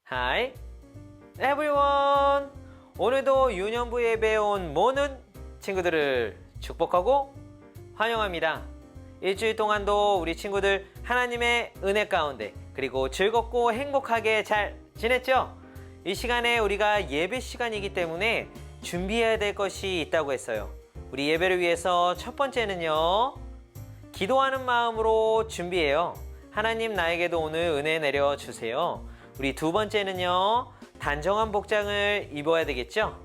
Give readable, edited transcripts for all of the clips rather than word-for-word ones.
Hi everyone! 오늘도 유년부 예배에 온 모든 친구들을 축복하고 환영합니다. 일주일 동안도 우리 친구들 하나님의 은혜 가운데 그리고 즐겁고 행복하게 잘 지냈죠? 이 시간에 우리가 예배 시간이기 때문에 준비해야 될 것이 있다고 했어요. 우리 예배를 위해서 첫 번째는요, 기도하는 마음으로 준비해요. 하나님 나에게도 오늘 은혜 내려주세요. 우리 두 번째는요, 단정한 복장을 입어야 되겠죠?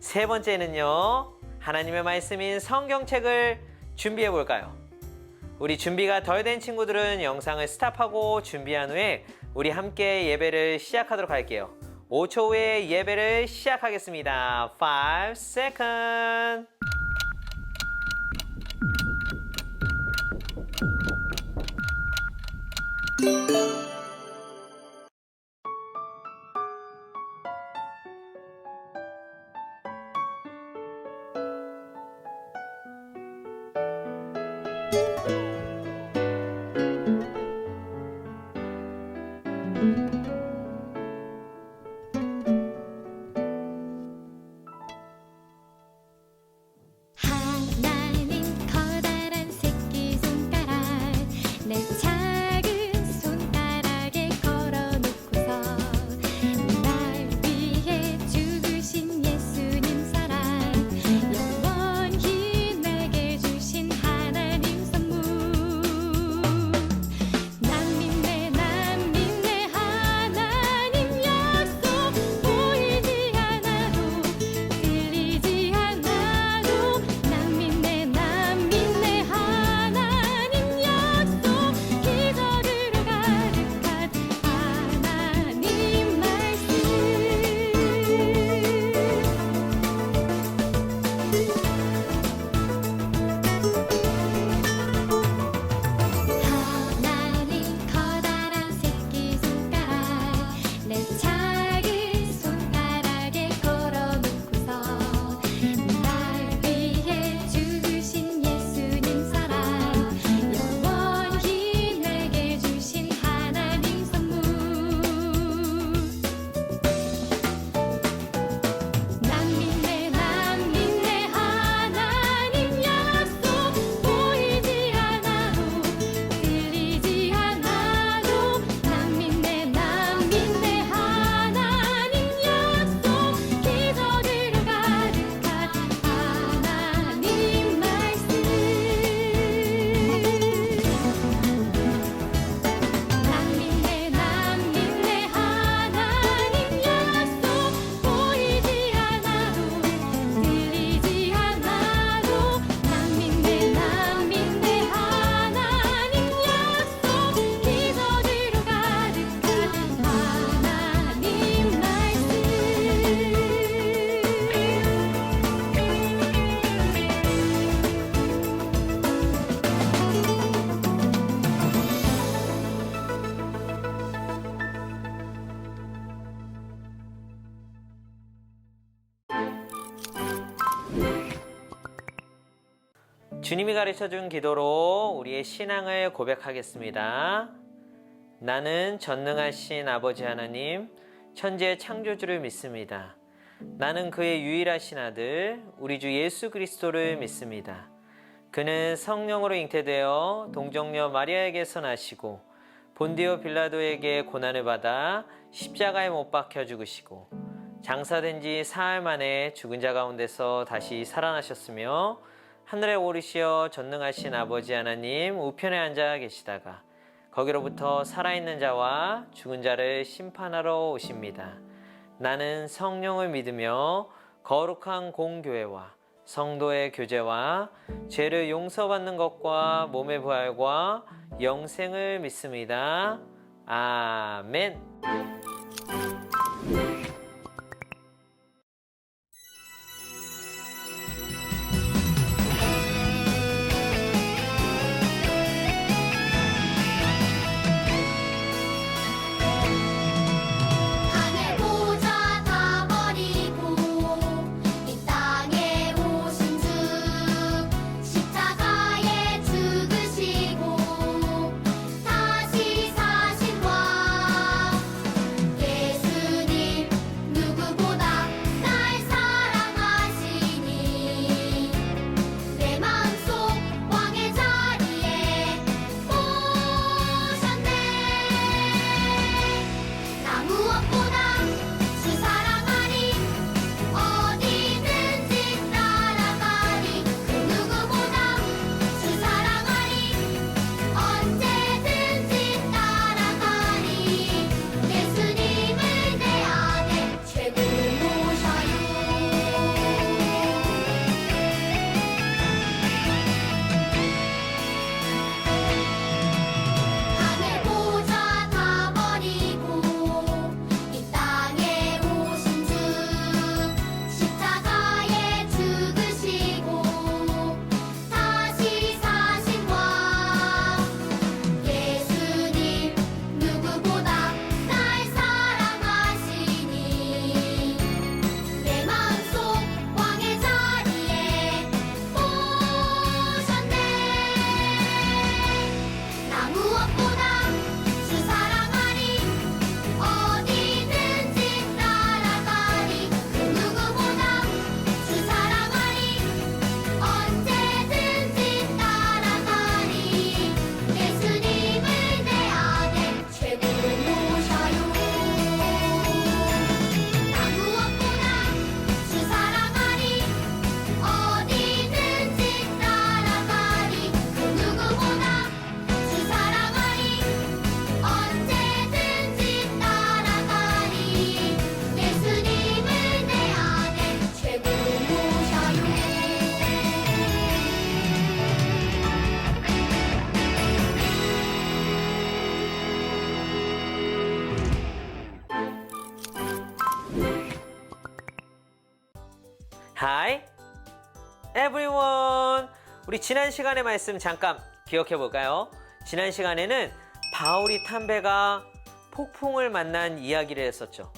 세 번째는요, 하나님의 말씀인 성경책을 준비해 볼까요? 우리 준비가 덜 된 친구들은 영상을 스탑하고 준비한 후에 우리 함께 예배를 시작하도록 할게요. 5초 후에 예배를 시작하겠습니다. 5 seconds. 하나님 커다란 새끼손가락 내 작은 손가락에 걸어놓고서 날 위해 죽으신 예수님 사랑 영원히 내게 주신 하나님 선물 난 믿네 하나님 약속 보이지 않아도 들리지 않아도 난 믿네 하나님 약속 기적으로 가득한 하나님 말씀 하나님 커다란 새끼손가락 내 작은 손가락에 걸어놓고서 날 위해 죽으신 예수님 사랑 영원히 내게 주신 하나님 선물 난 믿네 하나님 약속 보이지 않아도 들리지 않아도 난 믿네 하나님 약속 기적으로 가득한 하나님 말씀 난 믿네 하나님 약속 보이지 않아도 들리지 않아도 난 믿네 하나님 약속 기적으로 가득한 하나님 말씀 주님이 가르쳐준 기도로 우리의 신앙을 고백하겠습니다. 나는 전능하신 아버지 하나님, 천지의 창조주를 믿습니다. 나는 그의 유일하신 아들, 우리 주 예수 그리스도를 믿습니다. 그는 성령으로 잉태되어 동정녀 마리아에게서 나시고 본디오 빌라도에게 고난을 받아 십자가에 못 박혀 죽으시고 장사된 지 사흘 만에 죽은 자 가운데서 다시 살아나셨으며 하늘에 오르시어 전능하신 아버지 하나님 우편에 앉아 계시다가 거기로부터 살아있는 자와 죽은 자를 심판하러 오십니다. 나는 성령을 믿으며 거룩한 공교회와 성도의 교제와 죄를 용서받는 것과 몸의 부활과 영생을 믿습니다. 아멘. 하늘 보좌 다 버리고 이 땅에 오신 주 십자가에 죽으시고 다시 사신 왕 예수 Hi, everyone. 우리 지난 시간의 말씀 잠깐 기억해 볼까요? 지난 시간에는 바울이 탄 배가 폭풍을 만난 이야기를 했었죠.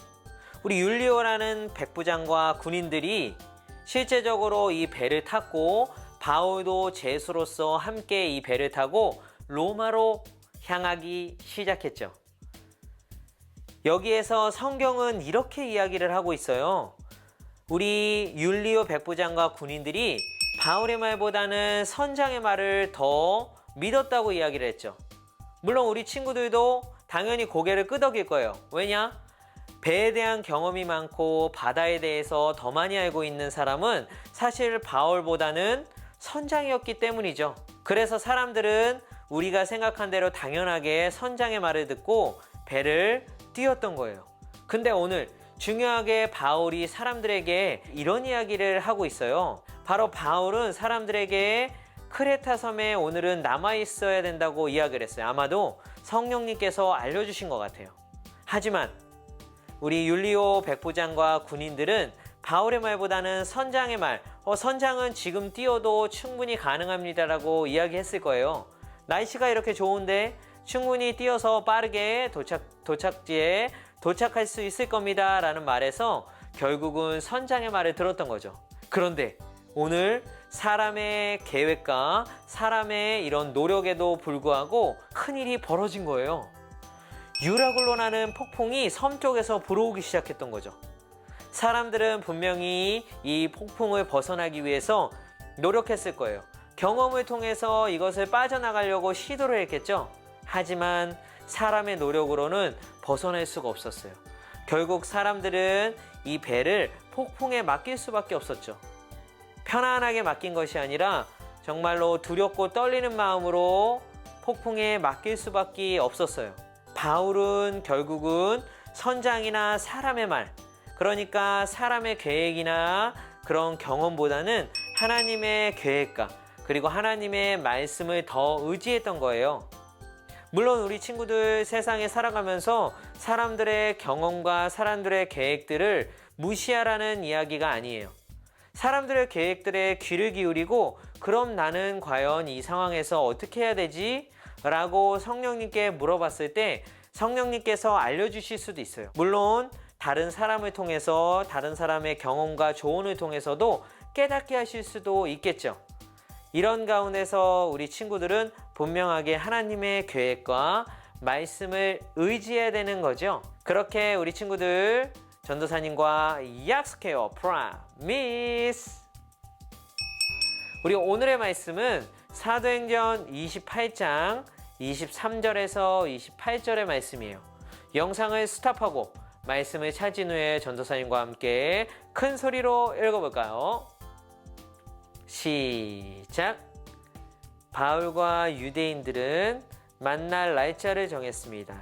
우리 율리오라는 백부장과 군인들이 실제적으로 이 배를 탔고 바울도 제수로서 함께 이 배를 타고 로마로 향하기 시작했죠. 여기에서 성경은 이렇게 이야기를 하고 있어요. 우리 율리오 백부장과 군인들이 바울의 말보다는 선장의 말을 더 믿었다고 이야기를 했죠. 물론 우리 친구들도 당연히 고개를 끄덕일 거예요. 왜냐? 배에 대한 경험이 많고 바다에 대해서 더 많이 알고 있는 사람은 사실 바울보다는 선장이었기 때문이죠. 그래서 사람들은 우리가 생각한 대로 당연하게 선장의 말을 듣고 배를 띄웠던 거예요. 근데 오늘 중요하게 바울이 사람들에게 이런 이야기를 하고 있어요. 바로 바울은 사람들에게 크레타 섬에 오늘은 남아 있어야 된다고 이야기를 했어요. 아마도 성령님께서 알려주신 것 같아요. 하지만 우리 율리오 백부장과 군인들은 바울의 말보다는 선장의 말, 선장은 지금 뛰어도 충분히 가능합니다라고 이야기했을 거예요. 날씨가 이렇게 좋은데 충분히 뛰어서 빠르게 도착지에 도착할 수 있을 겁니다 라는 말에서 결국은 선장의 말을 들었던 거죠. 그런데 오늘 사람의 계획과 사람의 이런 노력에도 불구하고 큰일이 벌어진 거예요. 유라굴로라는 폭풍이 섬 쪽에서 불어오기 시작했던 거죠. 사람들은 분명히 이 폭풍을 벗어나기 위해서 노력했을 거예요. 경험을 통해서 이것을 빠져나가려고 시도를 했겠죠. 하지만 사람의 노력으로는 벗어날 수가 없었어요. 결국 사람들은 이 배를 폭풍에 맡길 수밖에 없었죠. 편안하게 맡긴 것이 아니라 정말로 두렵고 떨리는 마음으로 폭풍에 맡길 수밖에 없었어요. 바울은 결국은 선장이나 사람의 말, 그러니까 사람의 계획이나 그런 경험보다는 하나님의 계획과 그리고 하나님의 말씀을 더 의지했던 거예요. 물론 우리 친구들 세상에 살아가면서 사람들의 경험과 사람들의 계획들을 무시하라는 이야기가 아니에요. 사람들의 계획들에 귀를 기울이고 그럼 나는 과연 이 상황에서 어떻게 해야 되지? 라고 성령님께 물어봤을 때 성령님께서 알려주실 수도 있어요. 물론 다른 사람을 통해서 다른 사람의 경험과 조언을 통해서도 깨닫게 하실 수도 있겠죠. 이런 가운데서 우리 친구들은 분명하게 하나님의 계획과 말씀을 의지해야 되는 거죠. 그렇게 우리 친구들 전도사님과 약속해요. Promise. 우리 오늘의 말씀은 사도행전 28장 23절에서 28절의 말씀이에요. 영상을 스탑하고 말씀을 찾은 후에 전도사님과 함께 큰 소리로 읽어볼까요? 시작! 바울과 유대인들은 만날 날짜를 정했습니다.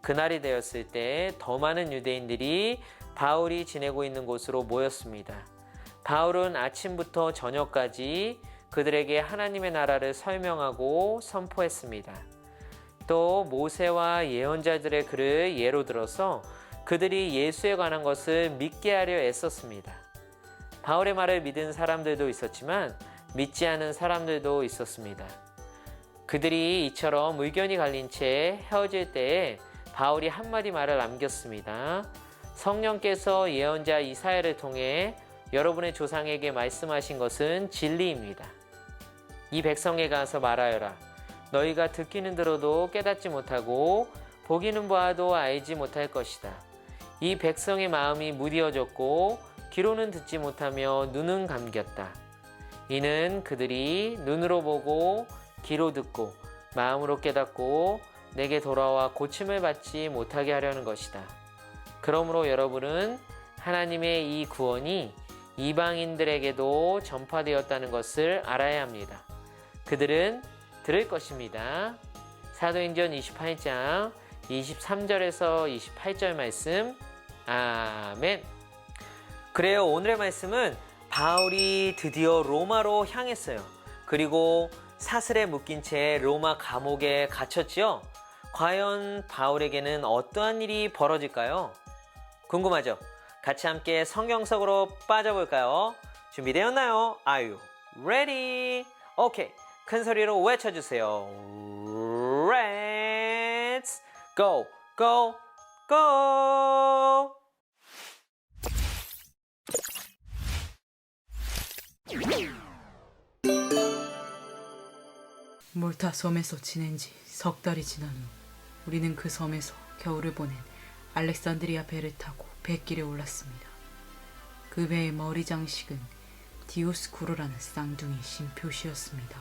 그날이 되었을 때 더 많은 유대인들이 바울이 지내고 있는 곳으로 모였습니다. 바울은 아침부터 저녁까지 그들에게 하나님의 나라를 설명하고 선포했습니다. 또 모세와 예언자들의 글을 예로 들어서 그들이 예수에 관한 것을 믿게 하려 애썼습니다. 바울의 말을 믿은 사람들도 있었지만 믿지 않은 사람들도 있었습니다. 그들이 이처럼 의견이 갈린 채 헤어질 때에 바울이 한마디 말을 남겼습니다. 성령께서 예언자 이사야를 통해 여러분의 조상에게 말씀하신 것은 진리입니다. 이 백성에 가서 말하여라. 너희가 듣기는 들어도 깨닫지 못하고 보기는 보아도 알지 못할 것이다. 이 백성의 마음이 무디어졌고 귀로는 듣지 못하며 눈은 감겼다. 이는 그들이 눈으로 보고 귀로 듣고 마음으로 깨닫고 내게 돌아와 고침을 받지 못하게 하려는 것이다. 그러므로 여러분은 하나님의 이 구원이 이방인들에게도 전파되었다는 것을 알아야 합니다. 그들은 들을 것입니다. 사도행전 28장 23절에서 28절 말씀. 아멘. 그래요. 오늘의 말씀은 바울이 드디어 로마로 향했어요. 그리고 사슬에 묶인 채 로마 감옥에 갇혔지요. 과연 바울에게는 어떠한 일이 벌어질까요? 궁금하죠? 같이 함께 성경 속으로 빠져볼까요? 준비되었나요? Are you ready? 오케이, 큰 소리로 외쳐주세요. Let's go, go, go! 몰타 섬에서 지낸 지 석 달이 지난 후 우리는 그 섬에서 겨울을 보낸 알렉산드리아 배를 타고 뱃길에 올랐습니다. 그 배의 머리 장식은 디오스쿠르라는 쌍둥이 신표시였습니다.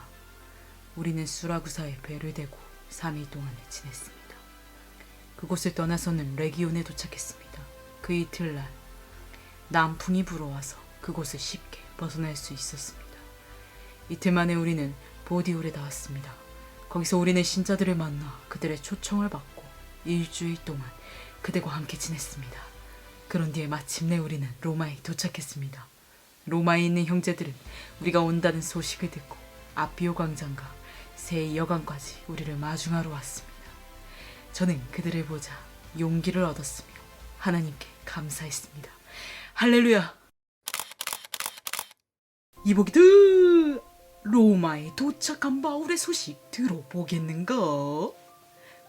우리는 수라구사에 배를 대고 3일 동안을 지냈습니다. 그곳을 떠나서는 레기온에 도착했습니다. 그 이틀날 남풍이 불어와서 그곳을 쉽게 벗어날 수 있었습니다. 이틀 만에 우리는 보디올에 닿았습니다. 거기서 우리는 신자들을 만나 그들의 초청을 받고 일주일 동안 그들과 함께 지냈습니다. 그런 뒤에 마침내 우리는 로마에 도착했습니다. 로마에 있는 형제들은 우리가 온다는 소식을 듣고 아피오 광장과 새 여관까지 우리를 마중하러 왔습니다. 저는 그들을 보자 용기를 얻었으며 하나님께 감사했습니다. 할렐루야! 이보기들! 로마에 도착한 바울의 소식 들어보겠는가?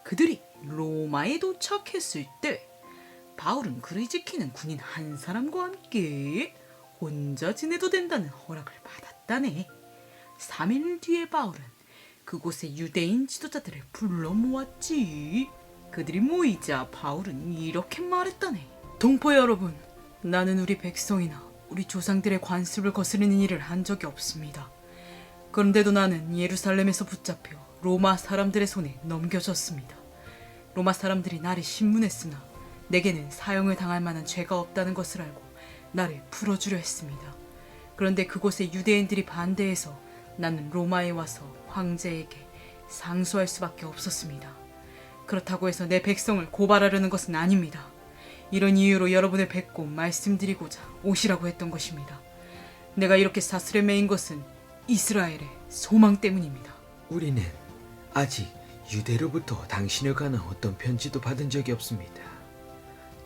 그들이 로마에 도착했을 때 바울은 그를 지키는 군인 한 사람과 함께 혼자 지내도 된다는 허락을 받았다네. 3일 뒤에 바울은 그곳에 유대인 지도자들을 불러 모았지. 그들이 모이자 바울은 이렇게 말했다네. 동포 여러분, 나는 우리 백성이나 우리 조상들의 관습을 거스르는 일을 한 적이 없습니다. 그런데도 나는 예루살렘에서 붙잡혀 로마 사람들의 손에 넘겨졌습니다. 로마 사람들이 나를 신문했으나 내게는 사형을 당할 만한 죄가 없다는 것을 알고 나를 풀어주려 했습니다. 그런데 그곳의 유대인들이 반대해서 나는 로마에 와서 황제에게 상소할 수밖에 없었습니다. 그렇다고 해서 내 백성을 고발하려는 것은 아닙니다. 이런 이유로 여러분을 뵙고 말씀드리고자 오시라고 했던 것입니다. 내가 이렇게 사슬에 매인 것은 이스라엘의 소망 때문입니다. 우리는 아직 유대로부터 당신을 가는 어떤 편지도 받은 적이 없습니다.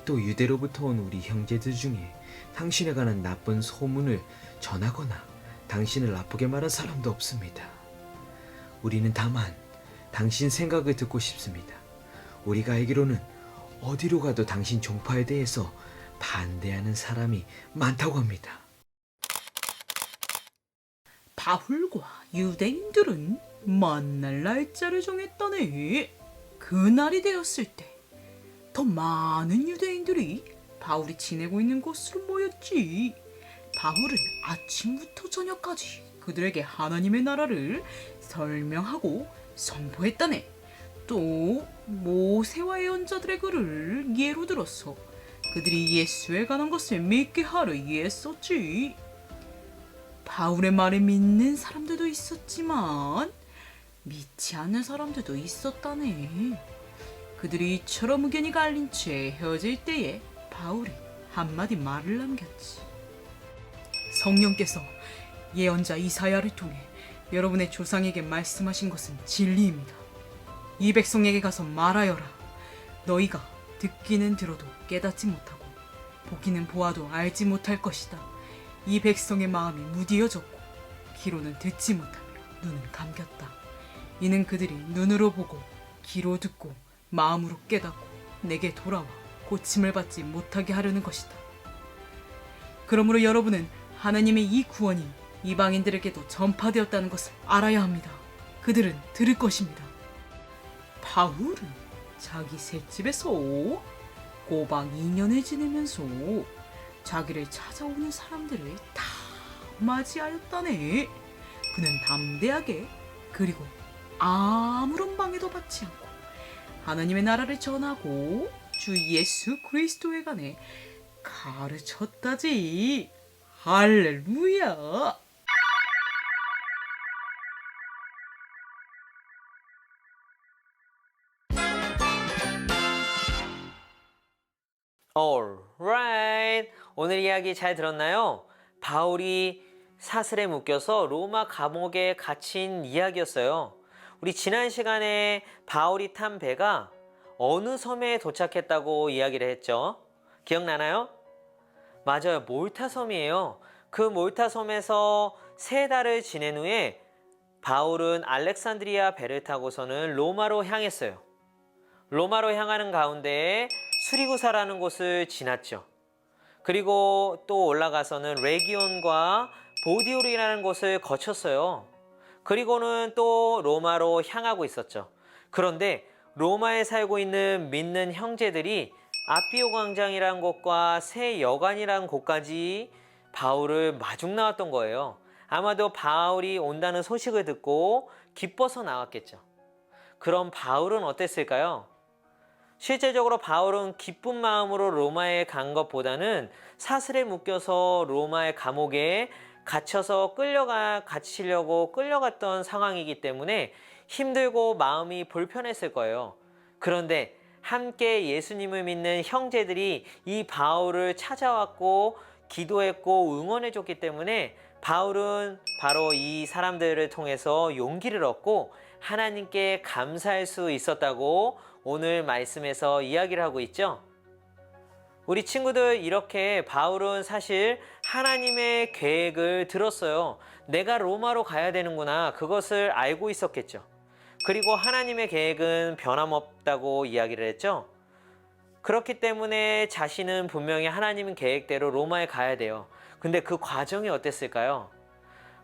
또 유대로부터 온 우리 형제들 중에 당신에 관한 나쁜 소문을 전하거나 당신을 나쁘게 말한 사람도 없습니다. 우리는 다만 당신 생각을 듣고 싶습니다. 우리가 알기로는 어디로 가도 당신 종파에 대해서 반대하는 사람이 많다고 합니다. 바울과 유대인들은 만날 날짜를 정했다네. 그날이 되었을 때 더 많은 유대인들이 바울이 지내고 있는 곳으로 모였지. 바울은 아침부터 저녁까지 그들에게 하나님의 나라를 설명하고 선포했다네. 또 모세와 예언자들의 글을 예로 들어서 그들이 예수에 관한 것을 믿게 하려 했었지. 바울의 말을 믿는 사람들도 있었지만 믿지 않는 사람들도 있었다네. 그들이 이처럼 의견이 갈린 채 헤어질 때에 바울이 한마디 말을 남겼지. 성령께서 예언자 이사야를 통해 여러분의 조상에게 말씀하신 것은 진리입니다. 이 백성에게 가서 말하여라. 너희가 듣기는 들어도 깨닫지 못하고 보기는 보아도 알지 못할 것이다. 이 백성의 마음이 무디어졌고 귀로는 듣지 못하며 눈은 감겼다. 이는 그들이 눈으로 보고 귀로 듣고 마음으로 깨닫고 내게 돌아와 고침을 받지 못하게 하려는 것이다. 그러므로 여러분은 하나님의 이 구원이 이방인들에게도 전파되었다는 것을 알아야 합니다. 그들은 들을 것입니다. 바울은 자기 셋집에서 꼬박 2년을 지내면서 자기를 찾아오는 사람들을 다 맞이하였다네. 그는 담대하게 그리고 아무런 방해도 받지 않고 하나님의 나라를 전하고 주 예수 그리스도에 관해 가르쳤다지. 할렐루야. Alright. 오늘 이야기 잘 들었나요? 바울이 사슬에 묶여서 로마 감옥에 갇힌 이야기였어요. 우리 지난 시간에 바울이 탄 배가 어느 섬에 도착했다고 이야기를 했죠? 기억나나요? 맞아요. 몰타 섬이에요. 그 몰타 섬에서 3달을 지낸 후에 바울은 알렉산드리아 배를 타고서는 로마로 향했어요. 로마로 향하는 가운데 수리구사라는 곳을 지났죠. 그리고 또 올라가서는 레기온과 보디올이라는 곳을 거쳤어요. 그리고는 또 로마로 향하고 있었죠. 그런데 로마에 살고 있는 믿는 형제들이 아피오 광장이라는 곳과 새 여관이라는 곳까지 바울을 마중 나왔던 거예요. 아마도 바울이 온다는 소식을 듣고 기뻐서 나왔겠죠. 그럼 바울은 어땠을까요? 실제적으로 바울은 기쁜 마음으로 로마에 간 것보다는 사슬에 묶여서 로마의 감옥에 갇혀서 갇히려고 끌려갔던 상황이기 때문에 힘들고 마음이 불편했을 거예요. 그런데 함께 예수님을 믿는 형제들이 이 바울을 찾아왔고 기도했고 응원해줬기 때문에 바울은 바로 이 사람들을 통해서 용기를 얻고 하나님께 감사할 수 있었다고 오늘 말씀에서 이야기를 하고 있죠. 우리 친구들, 이렇게 바울은 사실 하나님의 계획을 들었어요. 내가 로마로 가야 되는구나, 그것을 알고 있었겠죠. 그리고 하나님의 계획은 변함없다고 이야기를 했죠. 그렇기 때문에 자신은 분명히 하나님 계획대로 로마에 가야 돼요. 근데 그 과정이 어땠을까요?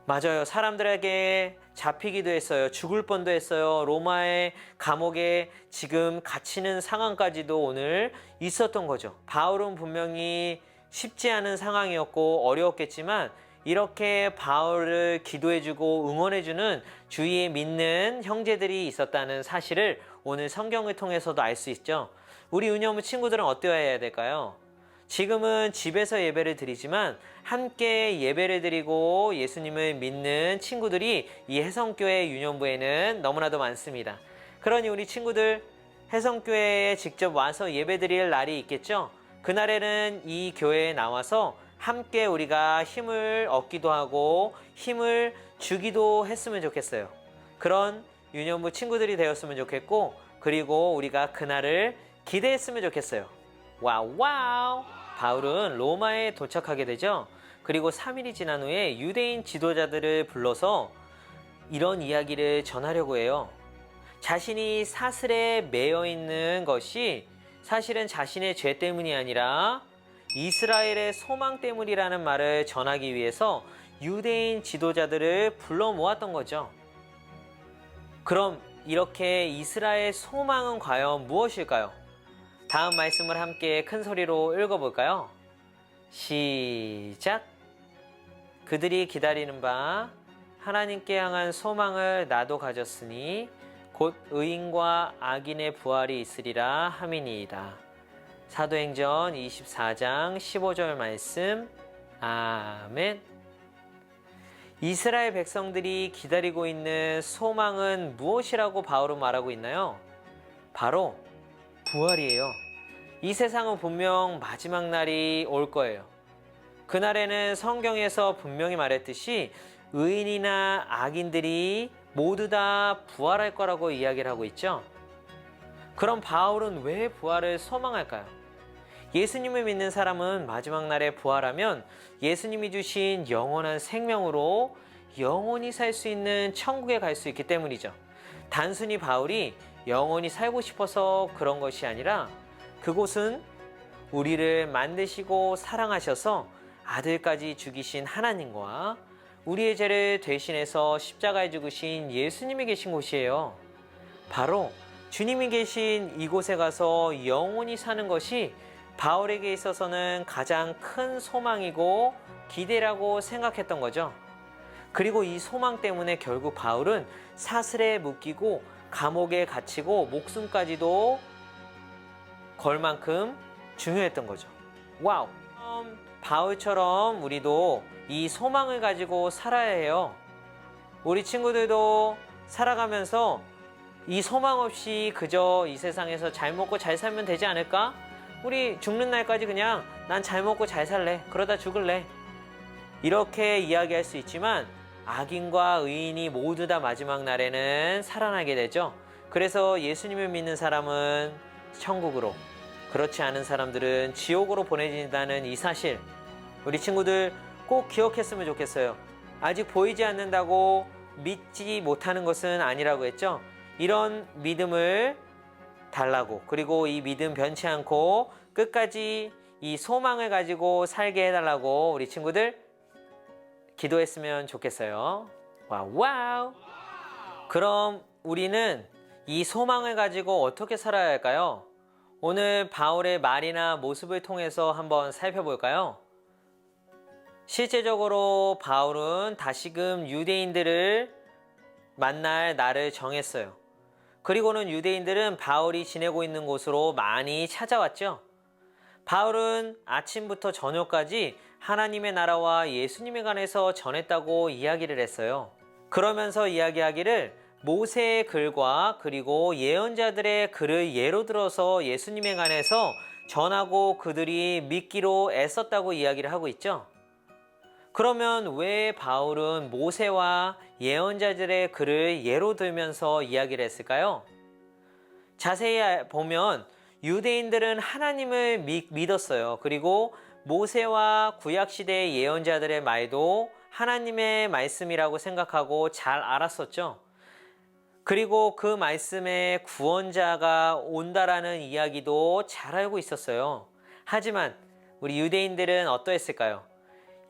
맞아요. 사람들에게 잡히기도 했어요. 죽을 뻔도 했어요. 로마의 감옥에 지금 갇히는 상황까지도 오늘 있었던 거죠. 바울은 분명히 쉽지 않은 상황이었고 어려웠겠지만 이렇게 바울을 기도해주고 응원해주는 주위에 믿는 형제들이 있었다는 사실을 오늘 성경을 통해서도 알 수 있죠. 우리 은여무 친구들은 어떠해야 될까요? 지금은 집에서 예배를 드리지만 함께 예배를 드리고 예수님을 믿는 친구들이 이 혜성교회 유년부에는 너무나도 많습니다. 그러니 우리 친구들 혜성교회에 직접 와서 예배 드릴 날이 있겠죠? 그날에는 이 교회에 나와서 함께 우리가 힘을 얻기도 하고 힘을 주기도 했으면 좋겠어요. 그런 유년부 친구들이 되었으면 좋겠고, 그리고 우리가 그날을 기대했으면 좋겠어요. 와우 와우! 바울은 로마에 도착하게 되죠. 그리고 3일이 지난 후에 유대인 지도자들을 불러서 이런 이야기를 전하려고 해요. 자신이 사슬에 매여 있는 것이 사실은 자신의 죄 때문이 아니라 이스라엘의 소망 때문이라는 말을 전하기 위해서 유대인 지도자들을 불러 모았던 거죠. 그럼 이렇게 이스라엘 소망은 과연 무엇일까요? 다음 말씀을 함께 큰 소리로 읽어볼까요? 시작! 그들이 기다리는 바 하나님께 향한 소망을 나도 가졌으니 곧 의인과 악인의 부활이 있으리라 함이니이다. 사도행전 24장 15절 말씀. 아멘. 이스라엘 백성들이 기다리고 있는 소망은 무엇이라고 바울은 말하고 있나요? 바로 부활이에요. 이 세상은 분명 마지막 날이 올 거예요. 그날에는 성경에서 분명히 말했듯이 의인이나 악인들이 모두 다 부활할 거라고 이야기를 하고 있죠. 그럼 바울은 왜 부활을 소망할까요? 예수님을 믿는 사람은 마지막 날에 부활하면 예수님이 주신 영원한 생명으로 영원히 살 수 있는 천국에 갈 수 있기 때문이죠. 단순히 바울이 영원히 살고 싶어서 그런 것이 아니라 그곳은 우리를 만드시고 사랑하셔서 아들까지 죽이신 하나님과 우리의 죄를 대신해서 십자가에 죽으신 예수님이 계신 곳이에요. 바로 주님이 계신 이곳에 가서 영원히 사는 것이 바울에게 있어서는 가장 큰 소망이고 기대라고 생각했던 거죠. 그리고 이 소망 때문에 결국 바울은 사슬에 묶이고 감옥에 갇히고 목숨까지도 걸 만큼 중요했던 거죠. 와우! 바울처럼 우리도 이 소망을 가지고 살아야 해요. 우리 친구들도 살아가면서 이 소망 없이 그저 이 세상에서 잘 먹고 잘 살면 되지 않을까? 우리 죽는 날까지 그냥 난 잘 먹고 잘 살래. 그러다 죽을래. 이렇게 이야기할 수 있지만 악인과 의인이 모두 다 마지막 날에는 살아나게 되죠. 그래서 예수님을 믿는 사람은 천국으로, 그렇지 않은 사람들은 지옥으로 보내진다는 이 사실, 우리 친구들 꼭 기억했으면 좋겠어요. 아직 보이지 않는다고 믿지 못하는 것은 아니라고 했죠. 이런 믿음을 달라고, 그리고 이 믿음 변치 않고 끝까지 이 소망을 가지고 살게 해달라고 우리 친구들 기도했으면 좋겠어요. 와우. 그럼 우리는 이 소망을 가지고 어떻게 살아야 할까요? 오늘 바울의 말이나 모습을 통해서 한번 살펴볼까요? 실제적으로 바울은 다시금 유대인들을 만날 날을 정했어요. 그리고는 유대인들은 바울이 지내고 있는 곳으로 많이 찾아왔죠. 바울은 아침부터 저녁까지 하나님의 나라와 예수님에 관해서 전했다고 이야기를 했어요. 그러면서 이야기하기를 모세의 글과 그리고 예언자들의 글을 예로 들어서 예수님에 관해서 전하고 그들이 믿기로 애썼다고 이야기를 하고 있죠. 그러면 왜 바울은 모세와 예언자들의 글을 예로 들면서 이야기를 했을까요? 자세히 보면 유대인들은 하나님을 믿었어요. 그리고 모세와 구약시대의 예언자들의 말도 하나님의 말씀이라고 생각하고 잘 알았었죠. 그리고 그 말씀에 구원자가 온다라는 이야기도 잘 알고 있었어요. 하지만 우리 유대인들은 어떠했을까요?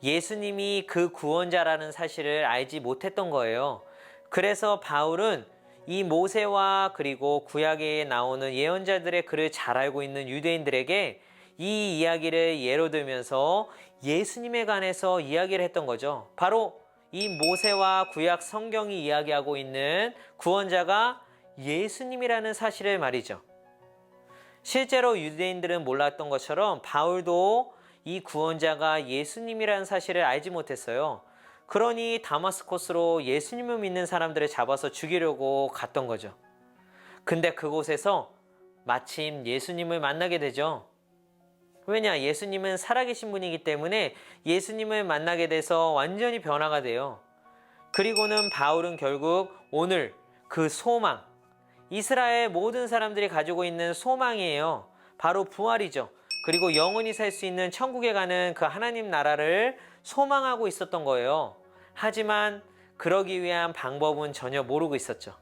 예수님이 그 구원자라는 사실을 알지 못했던 거예요. 그래서 바울은 이 모세와 그리고 구약에 나오는 예언자들의 글을 잘 알고 있는 유대인들에게 이 이야기를 예로 들면서 예수님에 관해서 이야기를 했던 거죠. 바로 이 모세와 구약 성경이 이야기하고 있는 구원자가 예수님이라는 사실을 말이죠. 실제로 유대인들은 몰랐던 것처럼 바울도 이 구원자가 예수님이라는 사실을 알지 못했어요. 그러니 다마스코스로 예수님을 믿는 사람들을 잡아서 죽이려고 갔던 거죠. 근데 그곳에서 마침 예수님을 만나게 되죠. 왜냐? 예수님은 살아계신 분이기 때문에 예수님을 만나게 돼서 완전히 변화가 돼요. 그리고는 바울은 결국 오늘 그 소망, 이스라엘 모든 사람들이 가지고 있는 소망이에요. 바로 부활이죠. 그리고 영원히 살 수 있는 천국에 가는 그 하나님 나라를 소망하고 있었던 거예요. 하지만 그러기 위한 방법은 전혀 모르고 있었죠.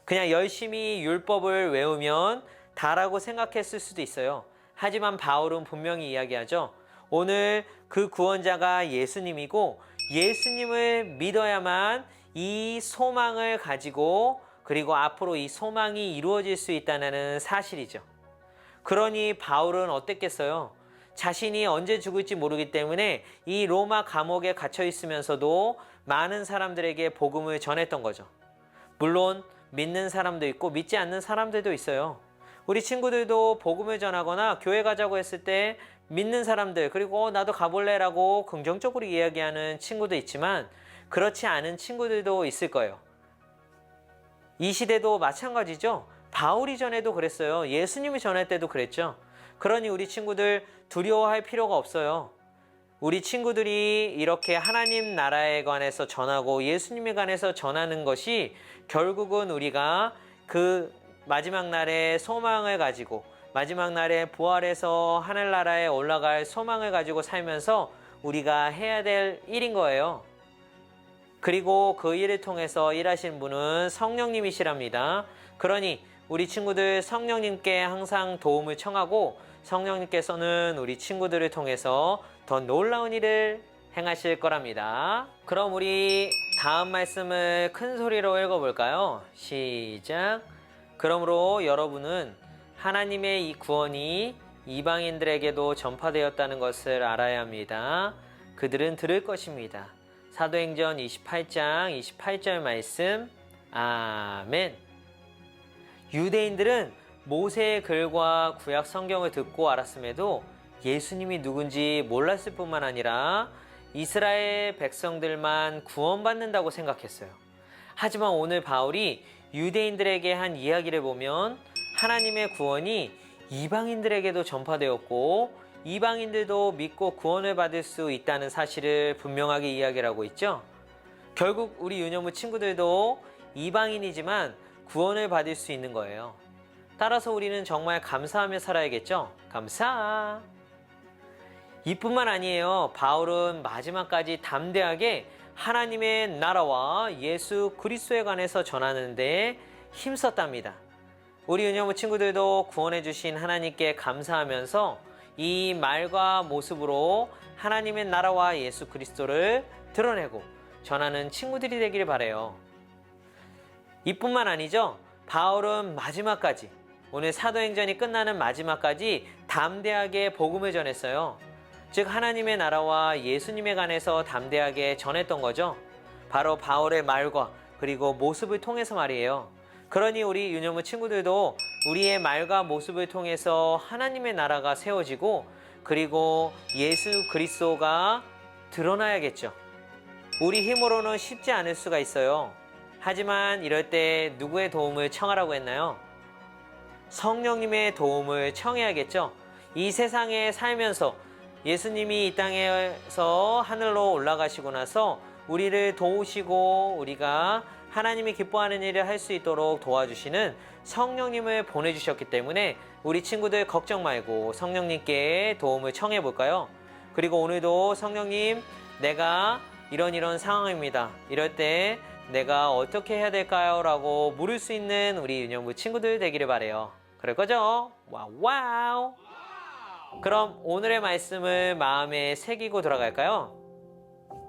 그냥 열심히 율법을 외우면 다라고 생각했을 수도 있어요. 하지만 바울은 분명히 이야기하죠. 오늘 그 구원자가 예수님이고 예수님을 믿어야만 이 소망을 가지고 그리고 앞으로 이 소망이 이루어질 수 있다는 사실이죠. 그러니 바울은 어땠겠어요? 자신이 언제 죽을지 모르기 때문에 이 로마 감옥에 갇혀 있으면서도 많은 사람들에게 복음을 전했던 거죠. 물론 믿는 사람도 있고 믿지 않는 사람들도 있어요. 우리 친구들도 복음을 전하거나 교회 가자고 했을 때 믿는 사람들, 그리고 나도 가볼래라고 긍정적으로 이야기하는 친구도 있지만 그렇지 않은 친구들도 있을 거예요. 이 시대도 마찬가지죠. 바울이 전에도 그랬어요. 예수님이 전할 때도 그랬죠. 그러니 우리 친구들 두려워할 필요가 없어요. 우리 친구들이 이렇게 하나님 나라에 관해서 전하고 예수님에 관해서 전하는 것이 결국은 우리가 그 마지막 날에 소망을 가지고 마지막 날에 부활해서 하늘나라에 올라갈 소망을 가지고 살면서 우리가 해야 될 일인 거예요. 그리고 그 일을 통해서 일하신 분은 성령님이시랍니다. 그러니 우리 친구들 성령님께 항상 도움을 청하고 성령님께서는 우리 친구들을 통해서 더 놀라운 일을 행하실 거랍니다. 그럼 우리 다음 말씀을 큰 소리로 읽어볼까요? 시작. 그러므로 여러분은 하나님의 이 구원이 이방인들에게도 전파되었다는 것을 알아야 합니다. 그들은 들을 것입니다. 사도행전 28장 28절 말씀. 아멘. 유대인들은 모세의 글과 구약 성경을 듣고 알았음에도 예수님이 누군지 몰랐을 뿐만 아니라 이스라엘 백성들만 구원받는다고 생각했어요. 하지만 오늘 바울이 유대인들에게 한 이야기를 보면 하나님의 구원이 이방인들에게도 전파되었고 이방인들도 믿고 구원을 받을 수 있다는 사실을 분명하게 이야기를 하고 있죠. 결국 우리 유년부 친구들도 이방인이지만 구원을 받을 수 있는 거예요. 따라서 우리는 정말 감사하며 살아야겠죠? 감사! 이뿐만 아니에요. 바울은 마지막까지 담대하게 하나님의 나라와 예수 그리스도에 관해서 전하는데 힘썼답니다. 우리 유년부 친구들도 구원해 주신 하나님께 감사하면서 이 말과 모습으로 하나님의 나라와 예수 그리스도를 드러내고 전하는 친구들이 되기를 바라요. 이뿐만 아니죠. 바울은 마지막까지, 오늘 사도행전이 끝나는 마지막까지 담대하게 복음을 전했어요. 즉 하나님의 나라와 예수님에 관해서 담대하게 전했던 거죠. 바로 바울의 말과 그리고 모습을 통해서 말이에요. 그러니 우리 유년부 친구들도 우리의 말과 모습을 통해서 하나님의 나라가 세워지고 그리고 예수 그리스도가 드러나야겠죠. 우리 힘으로는 쉽지 않을 수가 있어요. 하지만 이럴 때 누구의 도움을 청하라고 했나요? 성령님의 도움을 청해야겠죠. 이 세상에 살면서 예수님이 이 땅에서 하늘로 올라가시고 나서 우리를 도우시고 우리가 하나님이 기뻐하는 일을 할 수 있도록 도와주시는 성령님을 보내주셨기 때문에 우리 친구들 걱정 말고 성령님께 도움을 청해 볼까요? 그리고 오늘도 성령님, 내가 이런 상황입니다. 이럴 때 내가 어떻게 해야 될까요? 라고 물을 수 있는 우리 유년부 친구들 되기를 바라요. 그럴 거죠? 와우! 그럼 오늘의 말씀을 마음에 새기고 돌아갈까요?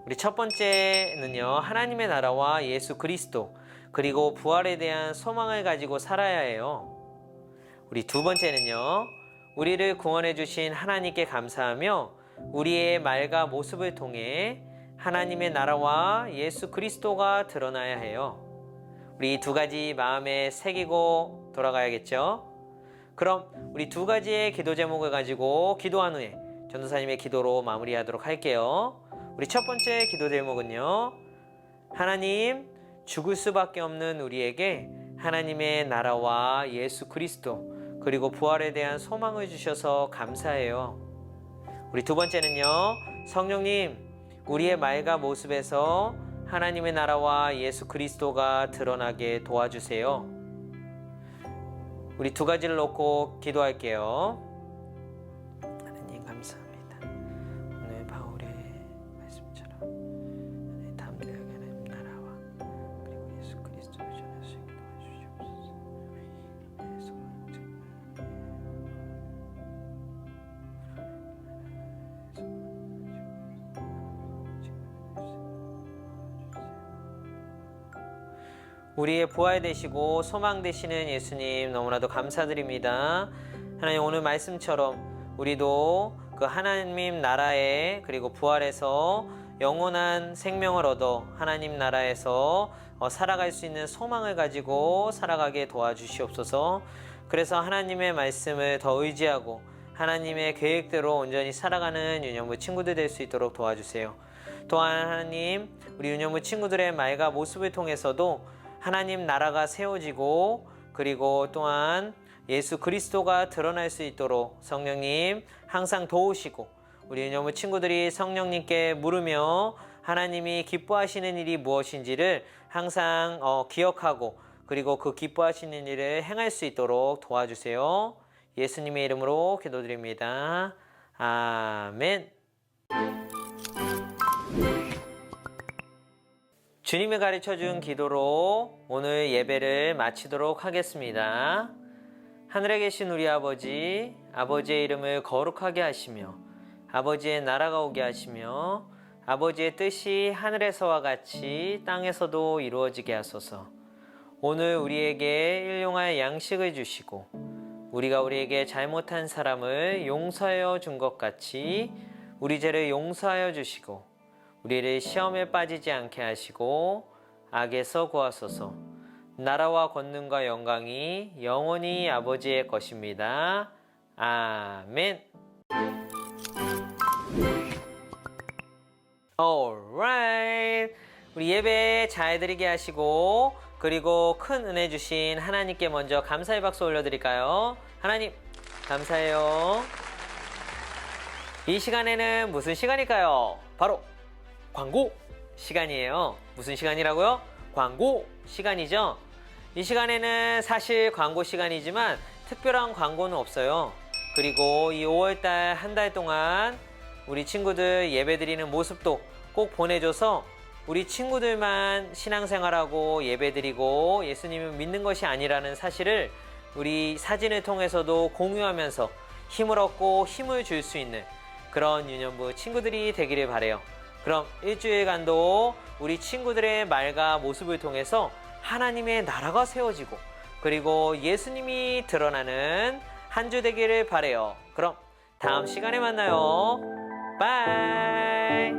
우리 첫 번째는요, 하나님의 나라와 예수 그리스도 그리고 부활에 대한 소망을 가지고 살아야 해요. 우리 두 번째는요, 우리를 구원해 주신 하나님께 감사하며 우리의 말과 모습을 통해 하나님의 나라와 예수 그리스도가 드러나야 해요. 우리 두 가지 마음에 새기고 돌아가야겠죠? 그럼 우리 두 가지의 기도 제목을 가지고 기도한 후에 전도사님의 기도로 마무리하도록 할게요. 우리 첫 번째 기도 제목은요, 하나님, 죽을 수밖에 없는 우리에게 하나님의 나라와 예수 그리스도 그리고 부활에 대한 소망을 주셔서 감사해요. 우리 두 번째는요, 성령님, 우리의 말과 모습에서 하나님의 나라와 예수 그리스도가 드러나게 도와주세요. 우리 두 가지를 놓고 기도할게요. 하나님 감사합니다. 오늘 바울의 말씀처럼 하나님 담대하게 하나님 나라와 그리고 예수 그리스도를 전할 수 있게 도와주시옵소서. 내 소망 우리의 부활 되시고 소망 되시는 예수님 너무나도 감사드립니다. 하나님, 오늘 말씀처럼 우리도 그 하나님 나라에 그리고 부활에서 영원한 생명을 얻어 하나님 나라에서 살아갈 수 있는 소망을 가지고 살아가게 도와주시옵소서. 그래서 하나님의 말씀을 더 의지하고 하나님의 계획대로 온전히 살아가는 유년부 친구들 될 수 있도록 도와주세요. 또한 하나님, 우리 유년부 친구들의 말과 모습을 통해서도 하나님 나라가 세워지고 그리고 또한 예수 그리스도가 드러날 수 있도록 성령님 항상 도우시고 우리 유년부 친구들이 성령님께 물으며 하나님이 기뻐하시는 일이 무엇인지를 항상 기억하고 그리고 그 기뻐하시는 일을 행할 수 있도록 도와주세요. 예수님의 이름으로 기도드립니다. 아멘. 주님이 가르쳐준 기도로 오늘 예배를 마치도록 하겠습니다. 하늘에 계신 우리 아버지, 아버지의 이름을 거룩하게 하시며 아버지의 나라가 오게 하시며 아버지의 뜻이 하늘에서와 같이 땅에서도 이루어지게 하소서. 오늘 우리에게 일용할 양식을 주시고 우리가 우리에게 잘못한 사람을 용서하여 준 것 같이 우리 죄를 용서하여 주시고 우리를 시험에 빠지지 않게 하시고 악에서 구하소서. 나라와 권능과 영광이 영원히 아버지의 것입니다. 아멘. Alright. 우리 예배 잘 드리게 하시고 그리고 큰 은혜 주신 하나님께 먼저 감사의 박수 올려드릴까요? 하나님 감사해요. 이 시간에는 무슨 시간일까요? 바로 광고 시간이에요. 무슨 시간이라고요? 광고 시간이죠. 이 시간에는 사실 광고 시간이지만 특별한 광고는 없어요. 그리고 이 5월달 한 달 동안 우리 친구들 예배드리는 모습도 꼭 보내줘서 우리 친구들만 신앙생활하고 예배드리고 예수님을 믿는 것이 아니라는 사실을 우리 사진을 통해서도 공유하면서 힘을 얻고 힘을 줄 수 있는 그런 유년부 친구들이 되기를 바라요. 그럼 일주일간도 우리 친구들의 말과 모습을 통해서 하나님의 나라가 세워지고 그리고 예수님이 드러나는 한 주 되기를 바라요. 그럼 다음 시간에 만나요. 바이.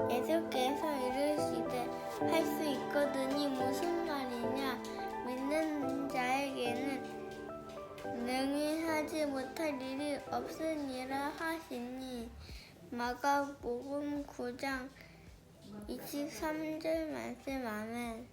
예수께서 이르시되 할 수 있거든이 무슨 말이냐. 믿는 자에게는 능히 하지 못할 일이 없으니라 하시니. 마가복음 9장 23절 말씀. 아멘.